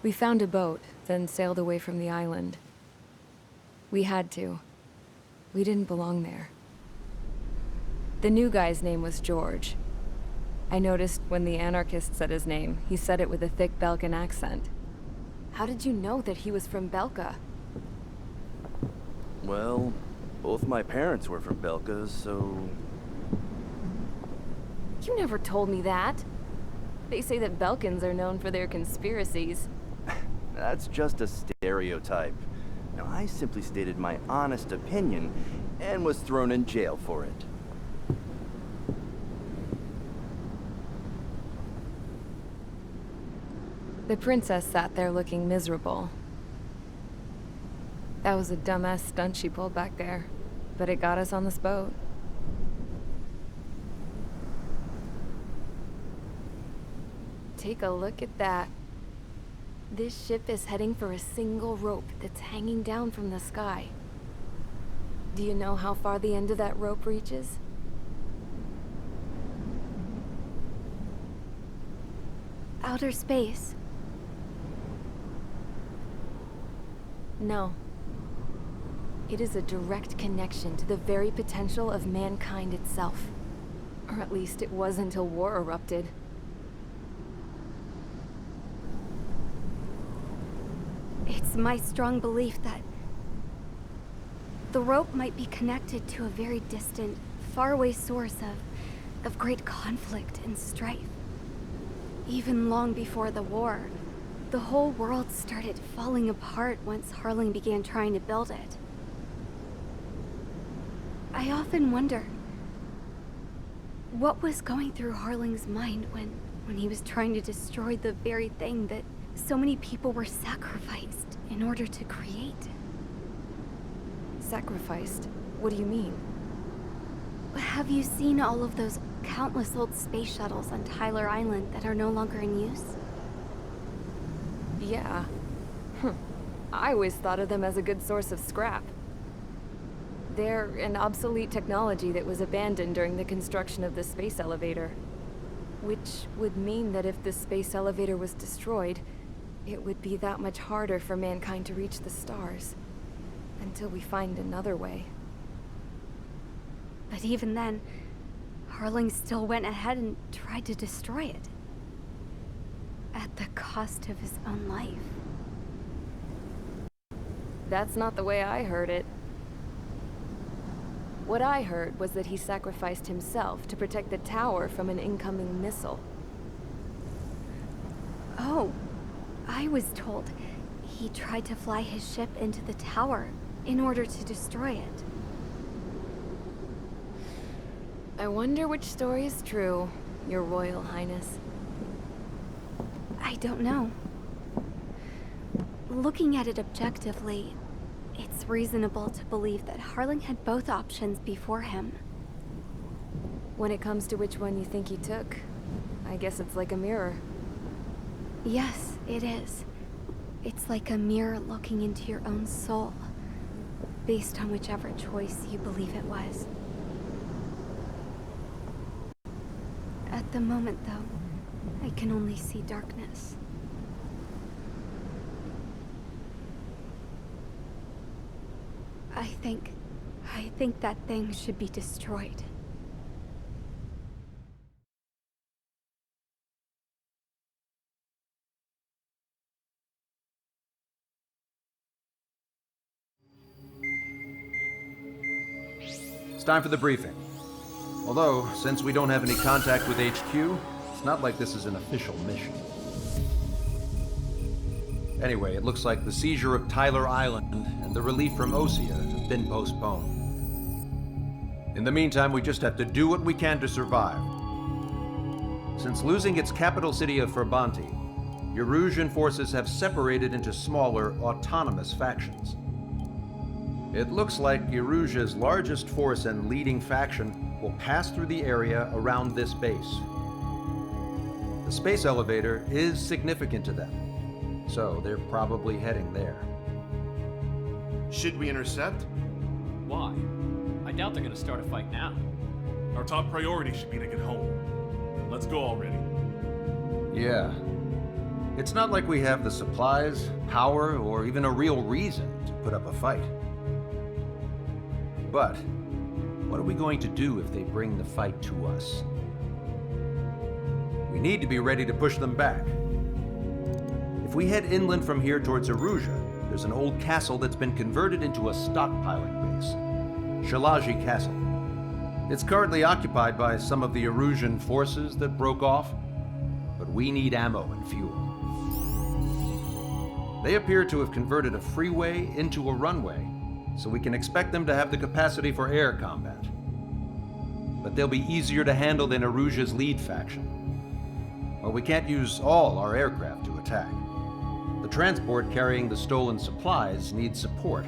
We found a boat, then sailed away from the island. We had to. We didn't belong there. The new guy's name was George. I noticed when the anarchist said his name, he said it with a thick Belkan accent. How did you know that he was from Belka? Well, both my parents were from Belka, so... You never told me that. They say that Belkans are known for their conspiracies. That's just a stereotype. Now, I simply stated my honest opinion and was thrown in jail for it. The princess sat there looking miserable. That was a dumbass stunt she pulled back there, but it got us on this boat. Take a look at that. This ship is heading for a single rope that's hanging down from the sky. Do you know how far the end of that rope reaches? Outer space. No. It is a direct connection to the very potential of mankind itself. Or at least it was until war erupted. It's my strong belief that the rope might be connected to a very distant, faraway source of great conflict and strife. Even long before the war, the whole world started falling apart once Harling began trying to build it. I often wonder what was going through Harling's mind when he was trying to destroy the very thing that so many people were sacrificed in order to create. Sacrificed? What do you mean? Have you seen all of those countless old space shuttles on Tyler Island that are no longer in use? Yeah. I always thought of them as a good source of scrap. They're an obsolete technology that was abandoned during the construction of the space elevator. Which would mean that if the space elevator was destroyed, it would be that much harder for mankind to reach the stars. Until we find another way. But even then, Harling still went ahead and tried to destroy it. At the cost of his own life. That's not the way I heard it. What I heard was that he sacrificed himself to protect the tower from an incoming missile. Oh, I was told he tried to fly his ship into the tower in order to destroy it. I wonder which story is true, Your Royal Highness. I don't know. Looking at it objectively, it's reasonable to believe that Harling had both options before him. When it comes to which one you think he took, I guess it's like a mirror. Yes, it is. It's like a mirror looking into your own soul, based on whichever choice you believe it was. At the moment, though, I can only see darkness. I think that thing should be destroyed. It's time for the briefing. Although, since we don't have any contact with HQ, it's not like this is an official mission. Anyway, it looks like the seizure of Tyler Island and the relief from Osea have been postponed. In the meantime, we just have to do what we can to survive. Since losing its capital city of Ferbanti, Erusian forces have separated into smaller, autonomous factions. It looks like Erusia's largest force and leading faction will pass through the area around this base. The space elevator is significant to them, so they're probably heading there. Should we intercept? Why? I doubt they're gonna start a fight now. Our top priority should be to get home. Let's go already. Yeah. It's not like we have the supplies, power, or even a real reason to put up a fight. But what are we going to do if they bring the fight to us? We need to be ready to push them back. If we head inland from here towards Aruja, there's an old castle that's been converted into a stockpiling base. Shalaji Castle. It's currently occupied by some of the Erusian forces that broke off, but we need ammo and fuel. They appear to have converted a freeway into a runway, so we can expect them to have the capacity for air combat. But they'll be easier to handle than Aruja's lead faction. Well, we can't use all our aircraft to attack. The transport carrying the stolen supplies needs support.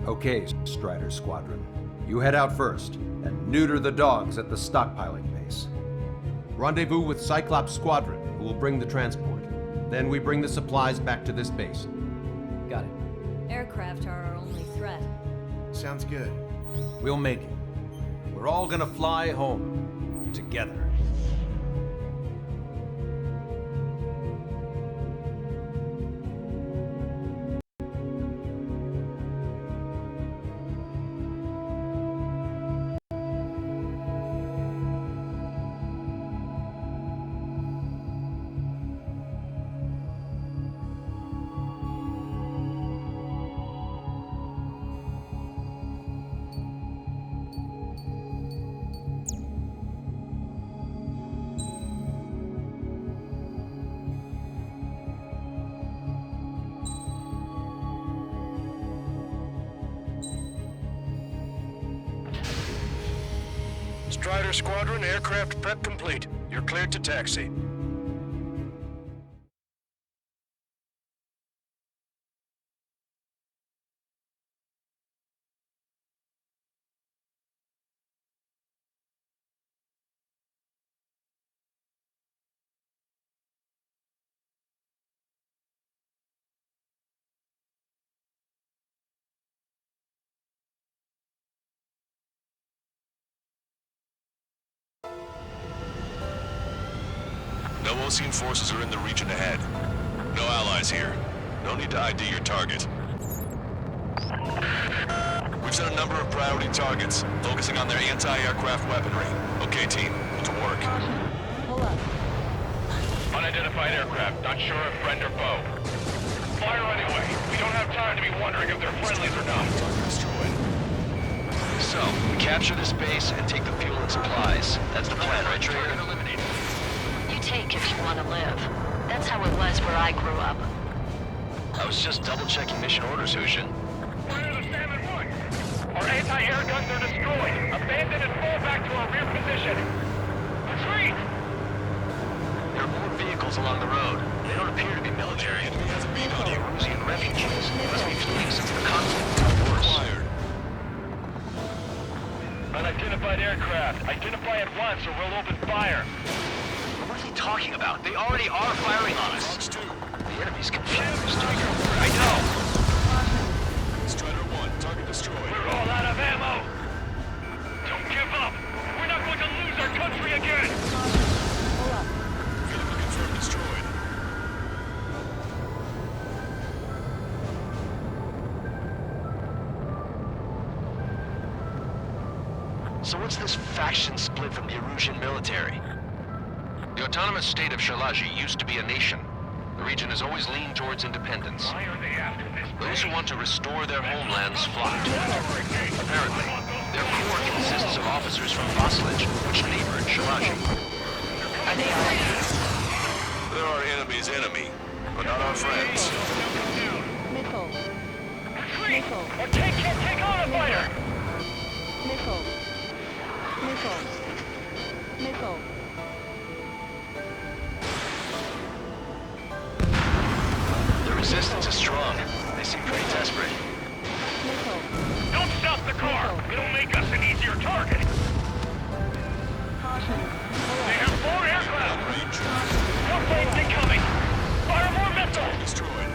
Okay, Strider Squadron. You head out first and neuter the dogs at the stockpiling base. Rendezvous with Cyclops Squadron, who will bring the transport. Then we bring the supplies back to this base. Got it. Aircraft are our only threat. Sounds good. We'll make it. We're all gonna fly home. Together. Strider Squadron, aircraft prep complete. You're cleared to taxi. No Osean forces are in the region ahead. No allies here. No need to ID your target. We've set a number of priority targets, focusing on their anti-aircraft weaponry. Okay, team, to work. Pull up. Unidentified aircraft, not sure if friend or foe. Fire anyway. We don't have time to be wondering if they're friendlies or not. So, capture this base and take the fuel and supplies. That's the plan, right, Trigger? You take if you want to live. That's how it was where I grew up. I was just double-checking mission orders, Hushin. Fire the Salmon 1! Our anti-air guns are destroyed. Abandon and fall back to our rear position. Retreat! There are more vehicles along the road. They don't appear to be military. The enemy has a beat on you. Erusian refugees. They must be fleeing since the conflict got worse. Unidentified aircraft. Identify at once or we'll open fire. What is he talking about? They already are firing on us. The enemy's confused. I know. Strider 1, target destroyed. We're all out of ammo. Don't give up. We're not going to lose our country again. Vehicle confirmed destroyed. So what's this faction split from the Erusian military? The autonomous state of Shalaji used to be a nation. The region has always leaned towards independence. Why are they after this? Those who want to restore their homelands flock to it. Apparently, their core consists of officers from Vaslij, which neighbored Shalaji. Are they our enemies? They're our enemy's enemy, but not our friends. Missile. Retreat! Our tank can't take on a fighter! Missile. Missile. Missile. The resistance is strong. They seem pretty desperate. Missile. Don't stop the car! It'll make us an easier target! Caution. They have 4 aircraft! Airplanes incoming! Fire more missiles! Destroyed.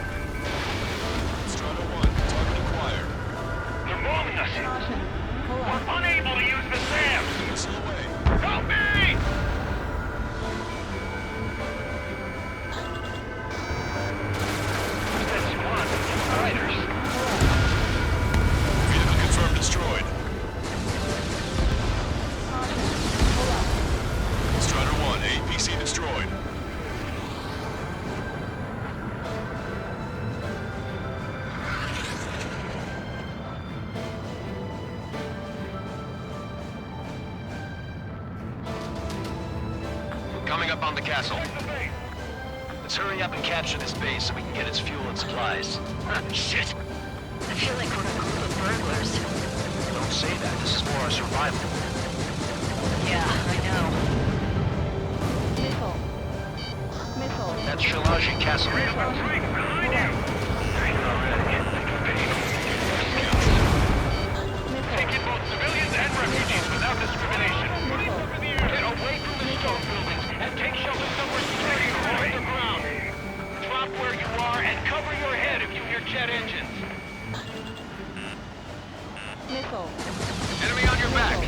Strider 1, target acquired. They're bombing us! Caution. Pull up. We're unable to use the SAM! Missile away. Help me! Coming up on the castle. Let's hurry up and capture this base so we can get its fuel and supplies. Shit. I feel like we're a group of burglars. Don't say that. This is for our survival. Yeah, I know. Missile. Missile. That's Shalaji Castle. Take in both civilians and refugees without discrimination. Get away from the stone buildings and take shelter somewhere secure or underground. Drop where you are and cover your head if you hear jet engines. Missile. Enemy on your back.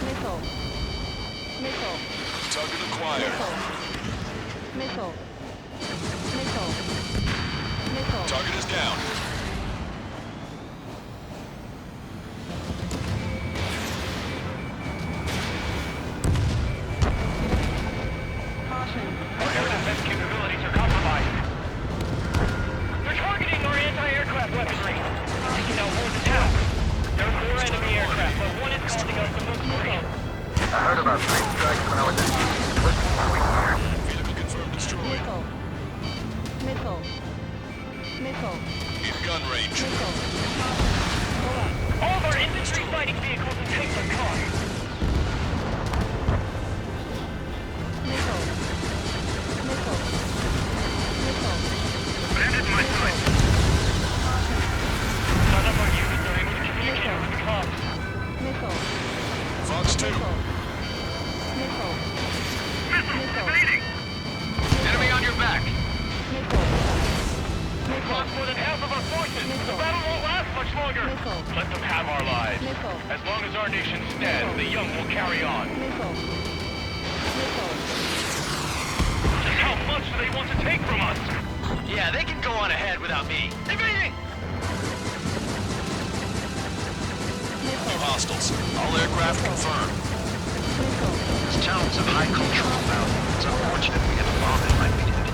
Missile. Missile. Target acquired. Missile. Missile. Missile. Target is down. Caution. Our air defense capabilities are compromised. They're targeting our anti-aircraft weaponry. Taking out more than town. There are 4 enemy aircraft, but one is causing us the most grief. I heard about 3 strikes when I was in. Vehicle confirmed destroyed. Missile. Missile. Missile. In gun range. Missile. All of our infantry fighting vehicles and tanks are caught. Missile. Missile. Missile. Bandit my sight. None of our units are able to communicate with the comms. Missile. Fox 2. Missile. Missile. Evading! Enemy on your back. Missile. We've lost more than half of our forces. The battle won't last much longer. Missile. Let them have our lives. Missile. As long as our nation stands, the young will carry on. Missile. Missile. Just how much do they want to take from us? Yeah, they can go on ahead without me. Evading! Missile. Hostiles. All aircraft confirmed. Missile. This town's of high cultural value. It's unfortunate we have a bomb that might be needed.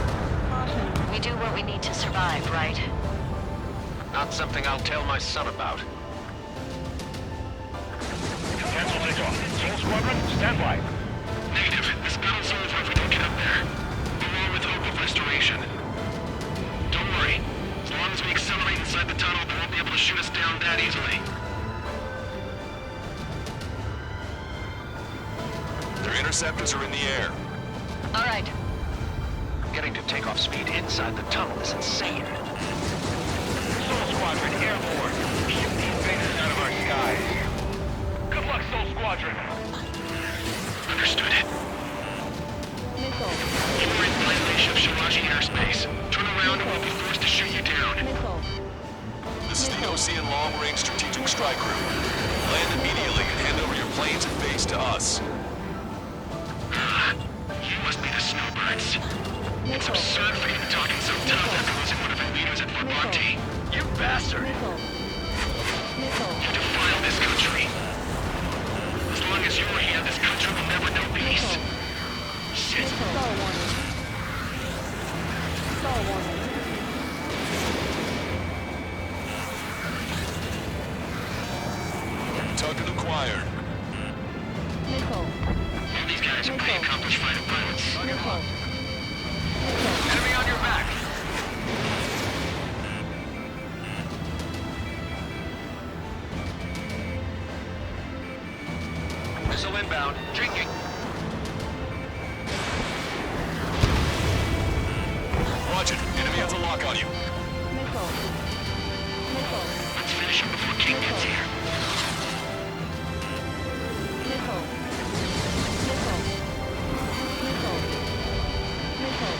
Caution. We do what we need to survive, right? Not something I'll tell my son about. Cancel takeoff. Soul Squadron, stand by. Negative. This battle's over if we don't get up there. Along with hope of restoration. Don't worry. As long as we accelerate inside the tunnel, they won't be able to shoot us down that easily. Their interceptors are in the air. All right. Getting to takeoff speed inside the tunnel is insane. Soul Squadron, airborne. Shoot these things out of our skies. Good luck, Soul Squadron. Understood. Missile. You're in violation of Shalaji airspace. Turn around and we'll be forced to shoot you down. Missile. This is the OCN Long-Range Strategic Strike Group. Land immediately and hand over your planes and base to us. You must be the snowbirds. It's absurd for you to talk in so tough after losing one of your leaders at Fort Monty. You bastard! Missile. Missile. You defile this country. As long as you're here, this country will never know peace. Shit. Star warning. Star warning. Target acquired. Missile. All these guys are pretty accomplished fighter pilots. Missile. Enemy on your back. Missile inbound. Drinking. Watch it. Enemy has a lock on you. Missile. Missile. Let's finish him before King gets here. Missile. Missile. Missile. Missile.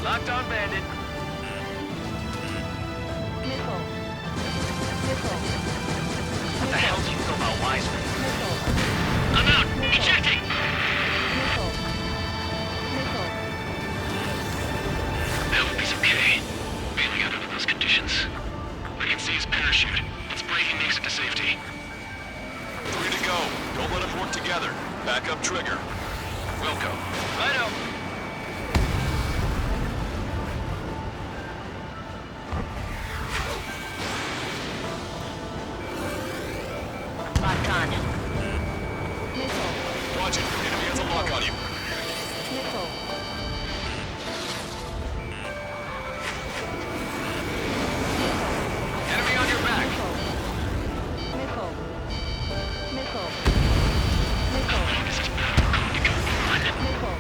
Locked on, Bandit. Missile. Missile. What the hell do you know about Wiseman? Missile. I'm out! Ejecting! Missile. Missile. I hope he's okay. Bailing out under those conditions. I can see his parachute. Let's pray he makes it to safety. 3 to go. Don't let them work together. Back up trigger. Wilco. Righto. Watch it. Enemy has a lock on you. Missile. Enemy on your back. Missile. Missile. Missile. Missile. Missile.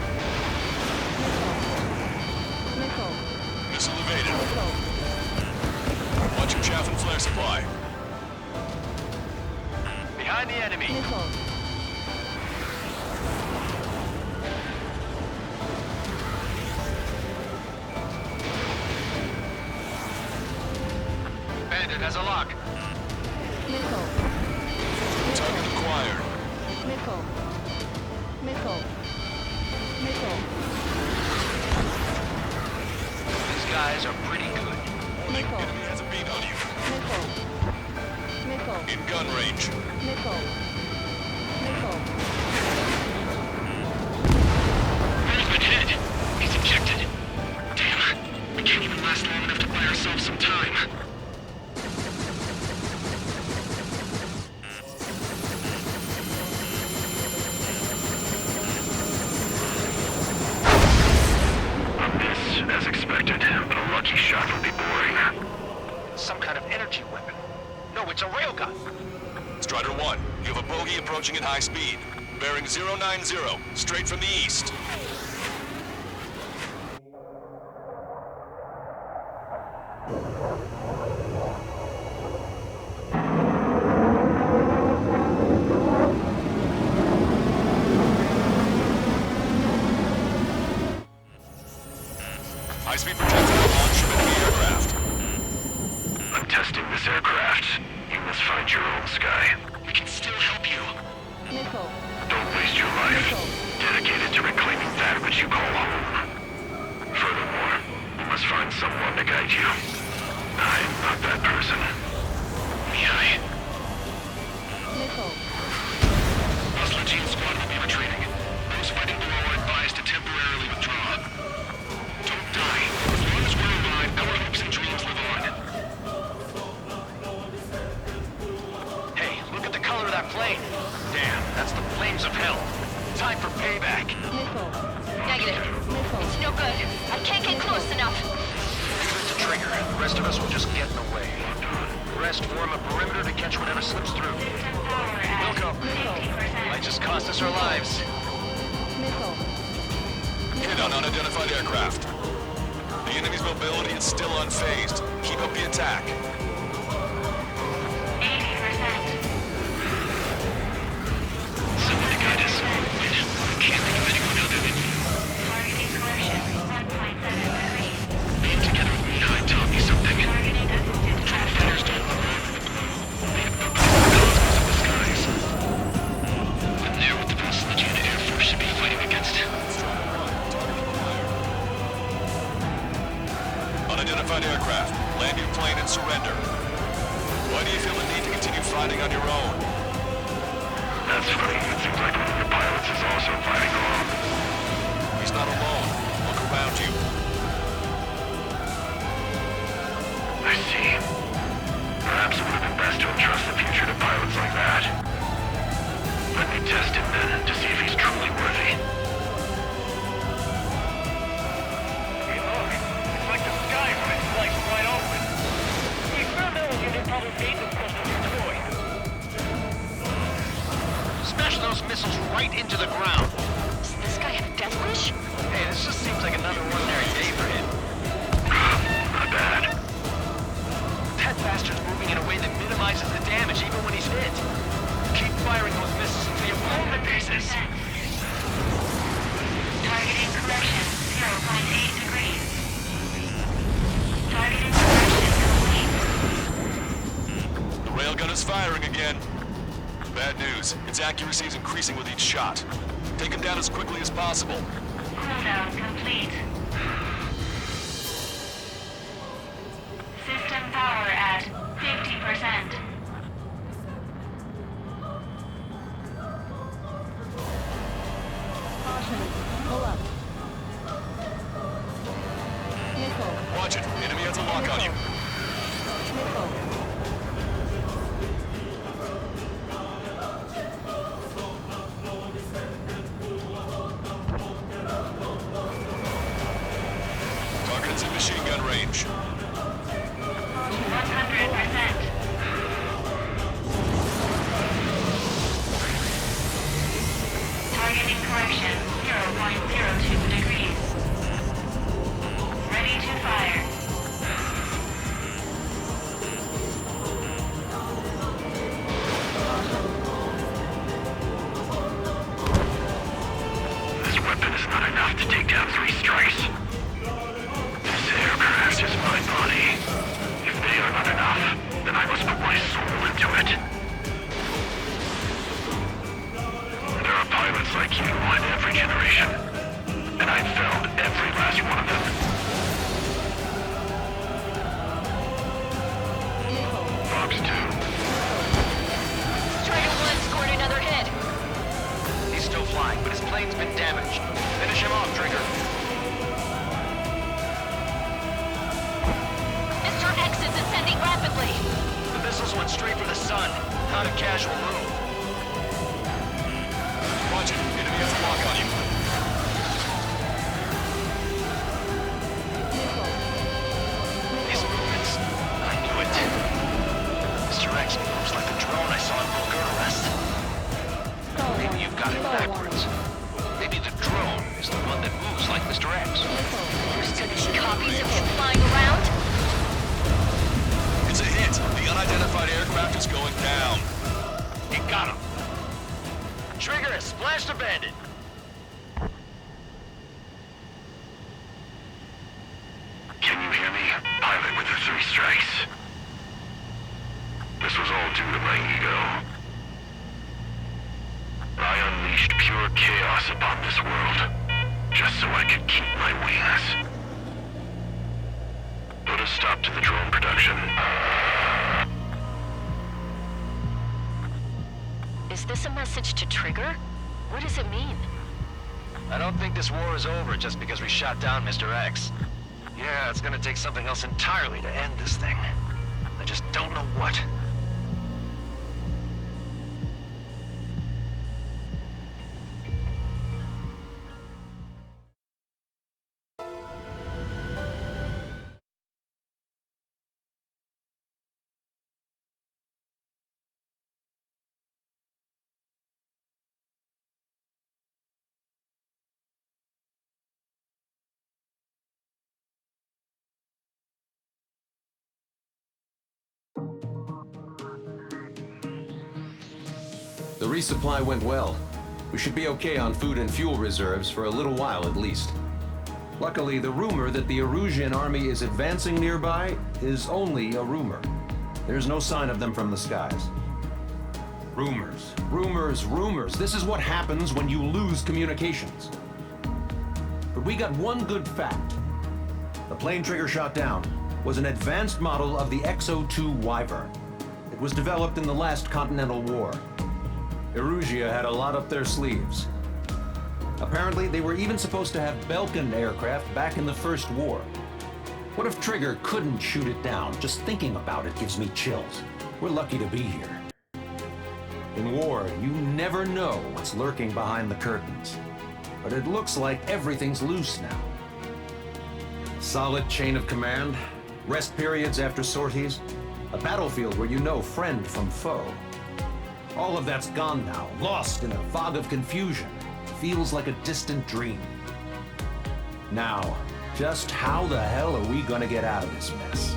Missile. Missile evaded. Missile. Watch your chaff and flare supply. Behind the enemy. Missile. Bandit has a lock. Missile. Target acquired. Missile. Missile. Missile. These guys are pretty good. Missile. Enemy has a beat on you. Missile. Missile. In gun range. Missile. Missile. Man's been hit. He's ejected. Damn. We can't even last long enough to buy ourselves some time. As expected, but a lucky shot would be boring. Some kind of energy weapon. No, it's a railgun. Strider 1, you have a bogey approaching at high speed. Bearing 090, straight from the east. High-speed projectile launch from enemy aircraft. I'm testing this aircraft. You must find your own sky. We can still help you. Missile. Don't waste your life. Dedicated to reclaiming that which you call home. Furthermore, you must find someone to guide you. I'm not that person. May Missile. Hostile squad will be retreating. Those fighting below are advised to temporarily withdraw. Don't die. As long as we're alive, our hopes and dreams live on. Hey, look at the color of that plane. Damn, that's the flames of hell. Time for payback. Missile. Negative. Missile. It's no good. I can't get close enough. Leave it to Trigger. The rest of us will just get in the way. The rest form a perimeter to catch whatever slips through. Wilco, might just cost us our lives. Missile. Hit on unidentified aircraft. The enemy's mobility is still unfazed. Keep up the attack. 80%. Someone to guide us. I can't think of anyone other than you. Targeting collision. 1.7 degrees. Being together with me, I taught me something. Targeting assisted Drone fighters don't run with the blue. They have no cosmos of the skies. And they're what the rest of the Jana Air Force should be fighting against. Unidentified aircraft. Land your plane and surrender. Why do you feel the need to continue fighting on your own? That's funny. It seems like one of the pilots is also fighting alone. He's not alone. Look around you. I see. Perhaps it would have been best to entrust the future to pilots like that. Let me test him then, to see if he's truly worthy. Hey, look. It's like the sky when it's sliced wide open. We found out you didn't probably made themselves with your toy. Smash those missiles right into the ground. Does this guy have death wish? Hey, this just seems like another ordinary day for him. Not bad. That bastard's moving in a way that minimizes the damage even when he's hit. Keep firing those missiles until you blow them to pieces. Targeting correction. 0.8 degrees. Targeting correction complete. The railgun is firing again. Bad news. Its accuracy is increasing with each shot. Take him down as quickly as possible. Cooldown complete. System power at 50%. Caution. Pull up. Missile. Watch it. Enemy has a lock on you. Missile. have 3 strikes. This aircraft is my body. If they are not enough, then I must put my soul into it. There are pilots like you in every generation, and I've found every last one of them. Fox 2. Strider 1 scored another hit. He's still flying, but his plane's been damaged. Finish him off, Trigger. Mr. X is ascending rapidly. The missiles went straight for the sun. Not a casual move. Watch it. Enemy has a lock on you. These movements, I knew it. Mr. X moves like the drone I saw in Bulgar Arrest. Maybe you've got it backwards. Maybe the drone is the one that moves like Mr. X. There's too many copies of him flying around. It's a hit. The unidentified aircraft is going down. You got him. Trigger has splashed a bandit. Can you hear me? Pilot with the 3 strikes. This was all due to my ego. I unleashed pure chaos upon this world, just so I could keep my wings. Put a stop to the drone production. Is this a message to Trigger? What does it mean? I don't think this war is over just because we shot down Mr. X. Yeah, it's gonna take something else entirely to end this thing. I just don't know what. The resupply went well. We should be okay on food and fuel reserves for a little while at least. Luckily, the rumor that the Erusian army is advancing nearby is only a rumor. There's no sign of them from the skies. Rumors, rumors, rumors. This is what happens when you lose communications. But we got one good fact. The plane Trigger shot down was an advanced model of the XO-2 Wyvern. It was developed in the last Continental War. Erusia had a lot up their sleeves. Apparently, they were even supposed to have Belkin aircraft back in the First War. What if Trigger couldn't shoot it down? Just thinking about it gives me chills. We're lucky to be here. In war, you never know what's lurking behind the curtains. But it looks like everything's loose now. Solid chain of command, rest periods after sorties, a battlefield where you know friend from foe. All of that's gone now, lost in a fog of confusion. Feels like a distant dream. Now, just how the hell are we gonna get out of this mess?